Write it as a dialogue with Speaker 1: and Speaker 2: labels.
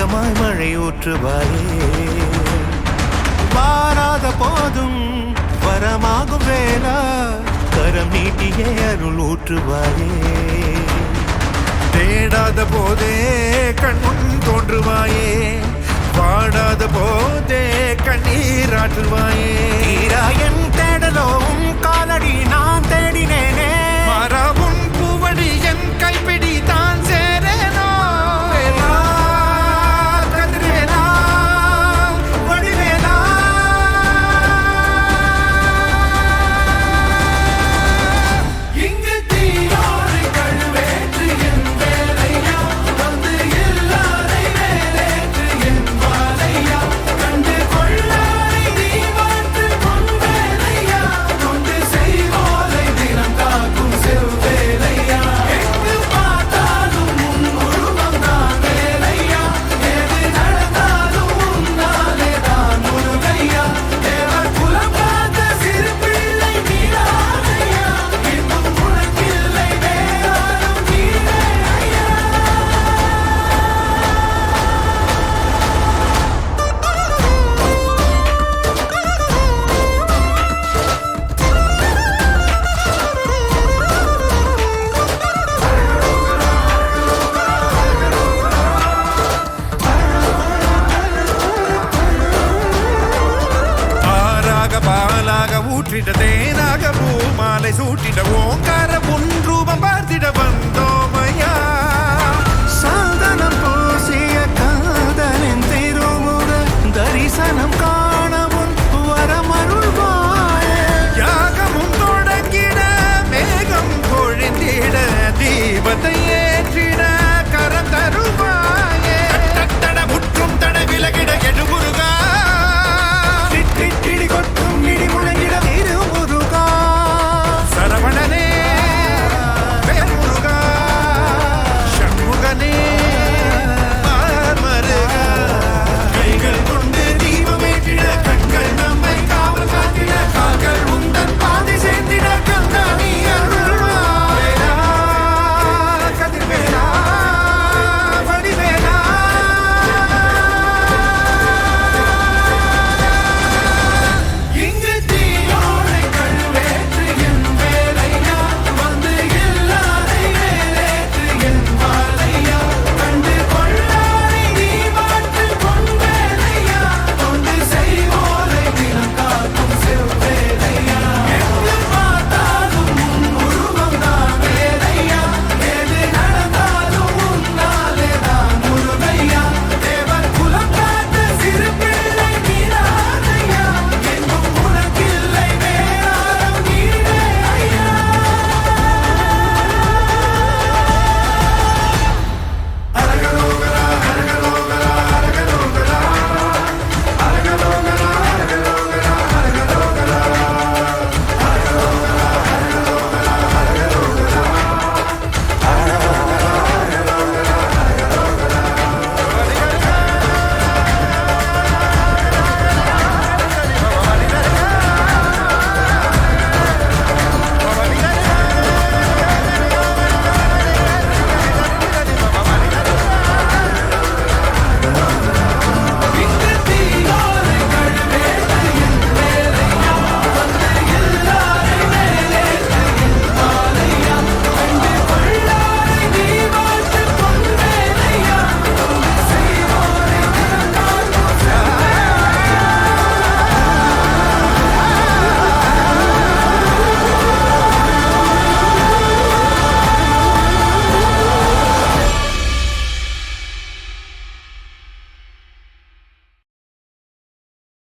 Speaker 1: ஏக்கமாய் மழை ஊற்றுவாயே வாராத போதும் வரமாகும் வேளா கரம் நீட்டியே அருள் ஊற்றுவாயே தேடாத போதே கண்முன் தோன்றுவாயே பாடாத போதே கண்ணீராற்றுவாயே தீராயன் தேடலோம் காலடி நான் தேடினேனே மாறாவும் பூவடி என் கைப்பிடி தான் சேரேனோ கதிரேனா வடிவேலா இங்கு தீயோடு கழுவேற்று என் வேலையா வந்து எல்லாரை வேலேற்று என் வாழையா கண்டு கொள்ளாரை நீ வாழ்த்து பொன் வேலையா கொண்டு செய்வோலை தினம் காக்கும் செவ்வேலையா எங்கு பார்த்தாலும் உன் உருவம் தான் வேலையா எது நடந்தாலும் உன்னாலே தான் முருகையா தேவர் குலம் பார்த்த சிறு பிள்ளை நீரானையா இன்னும் உனக்கில்லை வேறாரும் நீரே ஐயா ஆறாக பாலாக ஊற்றிட தேனாக பூமாலை சூட்டிட ஓங்கார பொன் ரூபம் பார்த்திட